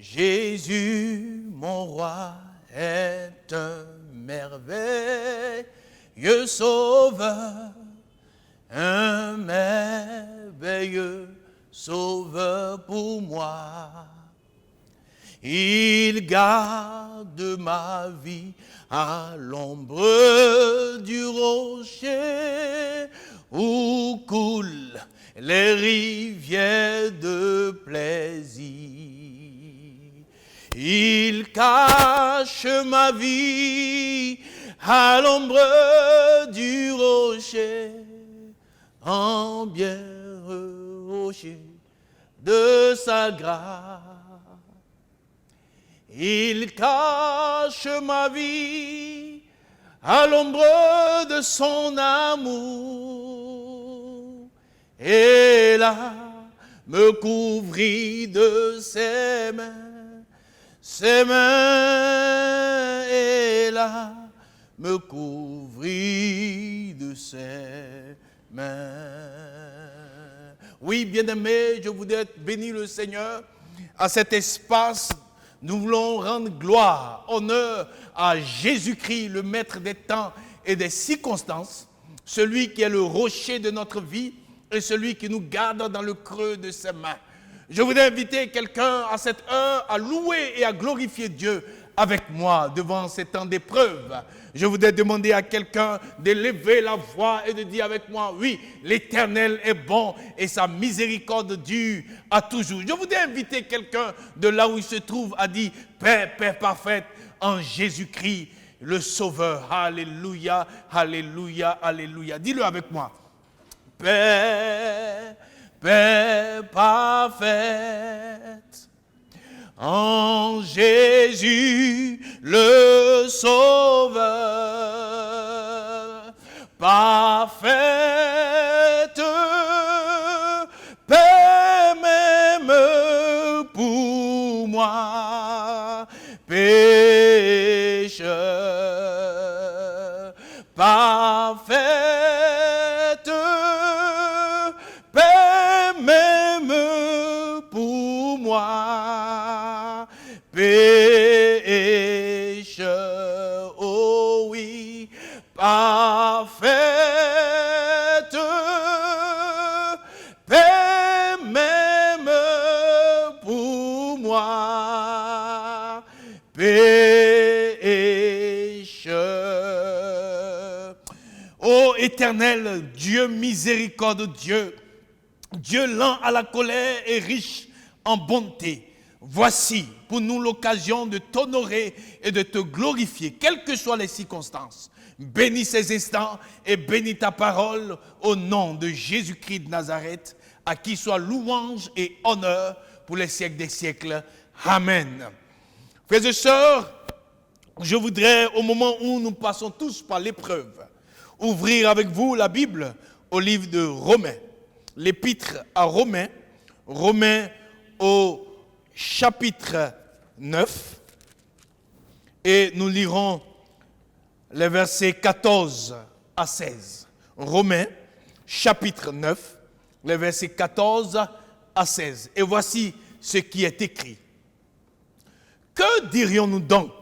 Jésus, mon roi, est un merveilleux sauveur, un merveilleux sauveur pour moi. Il garde ma vie à l'ombre du rocher où coulent les rivières de plaisir. Il cache ma vie à l'ombre du rocher, en bien rocher de sa grâce. Il cache ma vie à l'ombre de son amour, et là me couvrit de ses mains, et là me couvrit de ses mains. Oui, bien-aimés, je voudrais bénir le Seigneur à cet espace. Nous voulons rendre gloire, honneur à Jésus-Christ, le maître des temps et des circonstances, celui qui est le rocher de notre vie et celui qui nous garde dans le creux de ses mains. Je voudrais inviter quelqu'un à cette heure à louer et à glorifier Dieu avec moi devant ces temps d'épreuve. Je voudrais demander à quelqu'un d'élever la voix et de dire avec moi, oui, l'Éternel est bon et sa miséricorde dure à toujours. Je voudrais inviter quelqu'un de là où il se trouve à dire, paix, paix parfaite en Jésus-Christ, le Sauveur. Alléluia, alléluia, alléluia. Dis-le avec moi. Paix, paix parfaite en Jésus le Sauveur, parfaite paix même pour moi, pécheur, parfaite paix même pour moi, pécheur, oh oui, parfaite paix même pour moi, pécheur. Ô Éternel, Dieu miséricorde, Dieu lent à la colère et riche en bonté. Voici pour nous l'occasion de t'honorer et de te glorifier, quelles que soient les circonstances. Bénis ces instants et bénis ta parole au nom de Jésus-Christ de Nazareth, à qui soit louange et honneur pour les siècles des siècles. Amen. Frères et sœurs, je voudrais, au moment où nous passons tous par l'épreuve, ouvrir avec vous la Bible au livre de Romains. L'épître à Romains, Romains au chapitre 9, et nous lirons les versets 14 à 16. Romains, chapitre 9, les versets 14 à 16. Et voici ce qui est écrit. Que dirions-nous donc?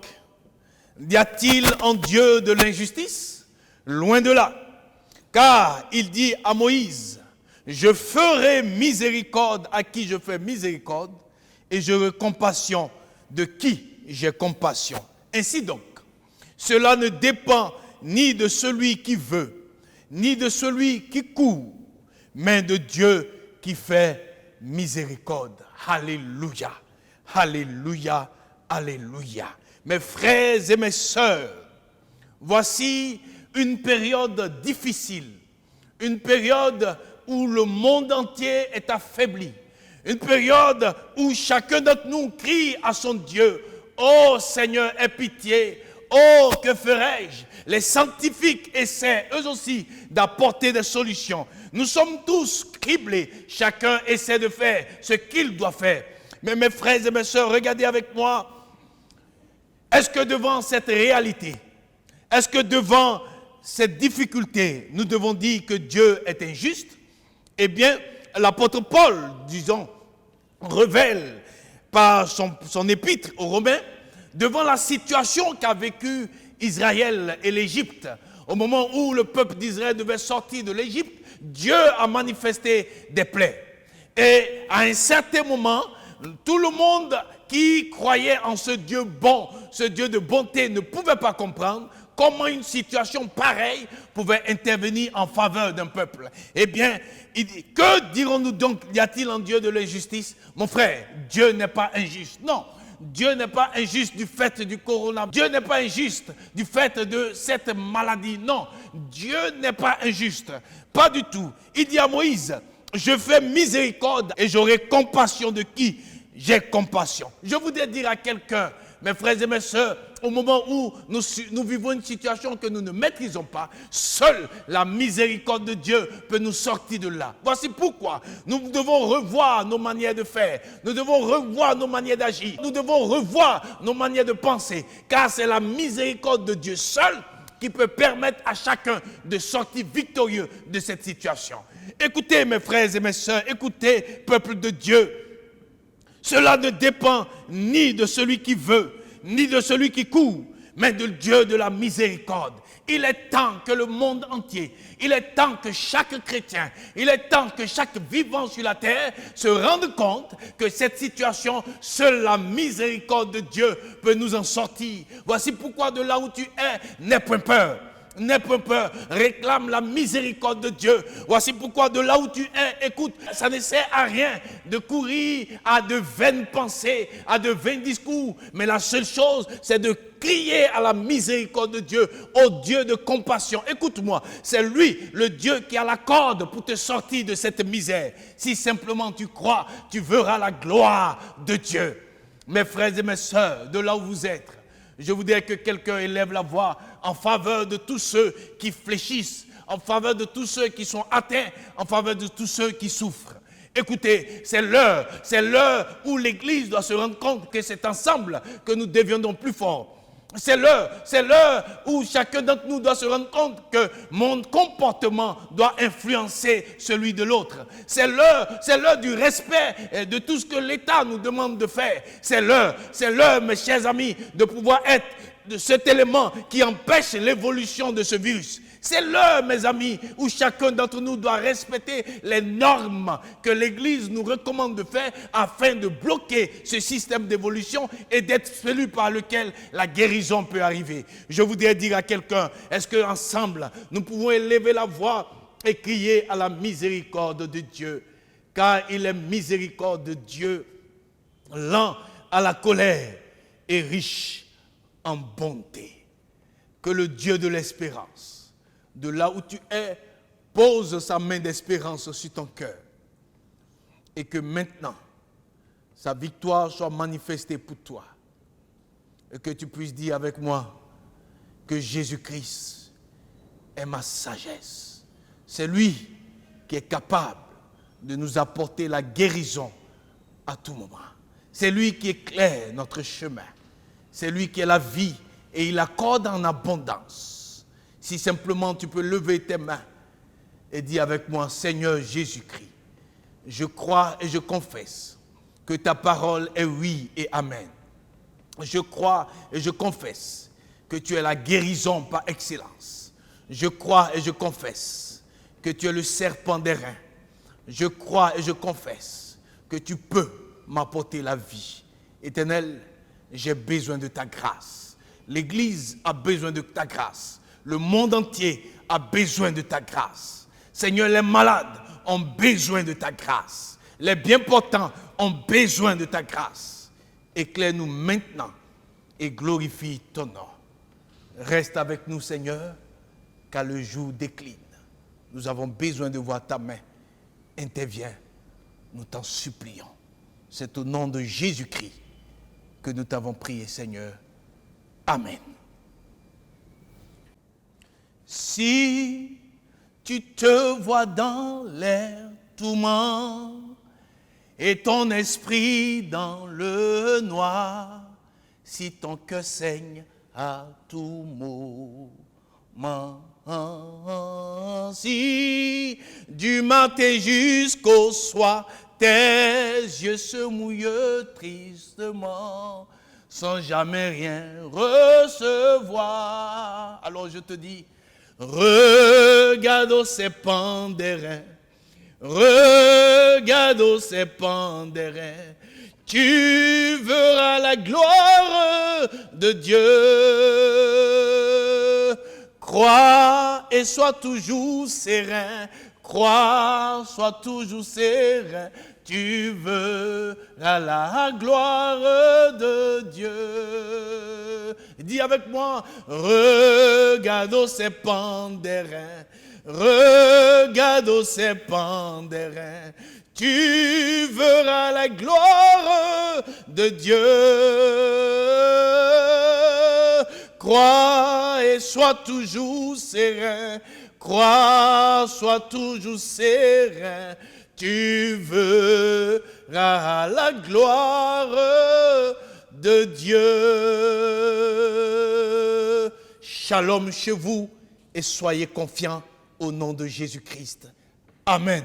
Y a-t-il en Dieu de l'injustice? Loin de là. Car il dit à Moïse, je ferai miséricorde à qui je fais miséricorde, et j'aurai compassion de qui j'ai compassion. Ainsi donc, cela ne dépend ni de celui qui veut, ni de celui qui court, mais de Dieu qui fait miséricorde. Alléluia, alléluia, alléluia. Mes frères et mes sœurs, voici une période difficile, une période où le monde entier est affaibli, une période où chacun d'entre nous crie à son Dieu, « Oh Seigneur, aie pitié, oh que ferai-je » Les scientifiques essaient eux aussi d'apporter des solutions. Nous sommes tous criblés, chacun essaie de faire ce qu'il doit faire. Mais mes frères et mes sœurs, regardez avec moi, est-ce que devant cette réalité, est-ce que devant cette difficulté, nous devons dire que Dieu est injuste? Eh bien, l'apôtre Paul, disons, révèle par son épître aux Romains, devant la situation qu'a vécue Israël et l'Égypte, au moment où le peuple d'Israël devait sortir de l'Égypte, Dieu a manifesté des plaies. Et à un certain moment, tout le monde qui croyait en ce Dieu bon, ce Dieu de bonté, ne pouvait pas comprendre comment une situation pareille pouvait intervenir en faveur d'un peuple. Eh bien, il dit, que dirons-nous donc, y a-t-il en Dieu de l'injustice? Mon frère, Dieu n'est pas injuste. Non, Dieu n'est pas injuste du fait du coronavirus. Dieu n'est pas injuste du fait de cette maladie. Non, Dieu n'est pas injuste. Pas du tout. Il dit à Moïse, je fais miséricorde et j'aurai compassion de qui j'ai compassion. Je voudrais dire à quelqu'un, mes frères et mes sœurs, au moment où nous vivons une situation que nous ne maîtrisons pas, seule la miséricorde de Dieu peut nous sortir de là. Voici pourquoi nous devons revoir nos manières de faire, nous devons revoir nos manières d'agir, nous devons revoir nos manières de penser, car c'est la miséricorde de Dieu seule qui peut permettre à chacun de sortir victorieux de cette situation. Écoutez mes frères et mes sœurs, écoutez peuple de Dieu, cela ne dépend ni de celui qui veut, ni de celui qui court, mais de Dieu de la miséricorde. Il est temps que le monde entier, il est temps que chaque chrétien, il est temps que chaque vivant sur la terre se rende compte que cette situation, seule la miséricorde de Dieu peut nous en sortir. Voici pourquoi de là où tu es, n'aie point peur. N'aie point peur, réclame la miséricorde de Dieu. Voici pourquoi de là où tu es, écoute, ça ne sert à rien de courir à de vaines pensées, à de vains discours. Mais la seule chose, c'est de crier à la miséricorde de Dieu, au Dieu de compassion. Écoute-moi, c'est lui, le Dieu qui a la corde pour te sortir de cette misère. Si simplement tu crois, tu verras la gloire de Dieu. Mes frères et mes sœurs, de là où vous êtes, je voudrais que quelqu'un élève la voix en faveur de tous ceux qui fléchissent, en faveur de tous ceux qui sont atteints, en faveur de tous ceux qui souffrent. Écoutez, c'est l'heure où l'Église doit se rendre compte que c'est ensemble que nous deviendrons plus forts. C'est l'heure où chacun d'entre nous doit se rendre compte que mon comportement doit influencer celui de l'autre. C'est l'heure du respect de tout ce que l'État nous demande de faire. C'est l'heure, mes chers amis, de pouvoir être de cet élément qui empêche l'évolution de ce virus. C'est l'heure, mes amis, où chacun d'entre nous doit respecter les normes que l'Église nous recommande de faire afin de bloquer ce système d'évolution et d'être celui par lequel la guérison peut arriver. Je voudrais dire à quelqu'un, est-ce qu'ensemble, nous pouvons élever la voix et crier à la miséricorde de Dieu, car il est miséricorde de Dieu, lent à la colère et riche en bonté. Que le Dieu de l'espérance, de là où tu es, pose sa main d'espérance sur ton cœur. Et que maintenant, sa victoire soit manifestée pour toi. Et que tu puisses dire avec moi que Jésus-Christ est ma sagesse. C'est lui qui est capable de nous apporter la guérison à tout moment. C'est lui qui éclaire notre chemin. C'est lui qui est la vie et il accorde en abondance. Si simplement tu peux lever tes mains et dire avec moi, Seigneur Jésus-Christ, je crois et je confesse que ta parole est oui et amen. Je crois et je confesse que tu es la guérison par excellence. Je crois et je confesse que tu es le serpent des reins. Je crois et je confesse que tu peux m'apporter la vie. Éternel, j'ai besoin de ta grâce. L'Église a besoin de ta grâce. Le monde entier a besoin de ta grâce. Seigneur, les malades ont besoin de ta grâce. Les bien portants ont besoin de ta grâce. Éclaire-nous maintenant et glorifie ton nom. Reste avec nous, Seigneur, car le jour décline. Nous avons besoin de voir ta main. Interviens, nous t'en supplions. C'est au nom de Jésus-Christ que nous t'avons prié, Seigneur. Amen. Si tu te vois dans l'air tourment et ton esprit dans le noir, si ton cœur saigne à tout moment, si du matin jusqu'au soir tes yeux se mouillent tristement, sans jamais rien recevoir. Alors je te dis, regarde ces pèlerins, regarde ces pèlerins, tu verras la gloire de Dieu. Crois et sois toujours serein, crois, sois toujours serein, tu verras la gloire de Dieu. Dis avec moi, regarde ces pèlerins, regarde ces pèlerins, tu verras la gloire de Dieu. Crois et sois toujours serein, crois, sois toujours serein, tu verras la gloire de Dieu. Shalom chez vous et soyez confiants au nom de Jésus-Christ. Amen.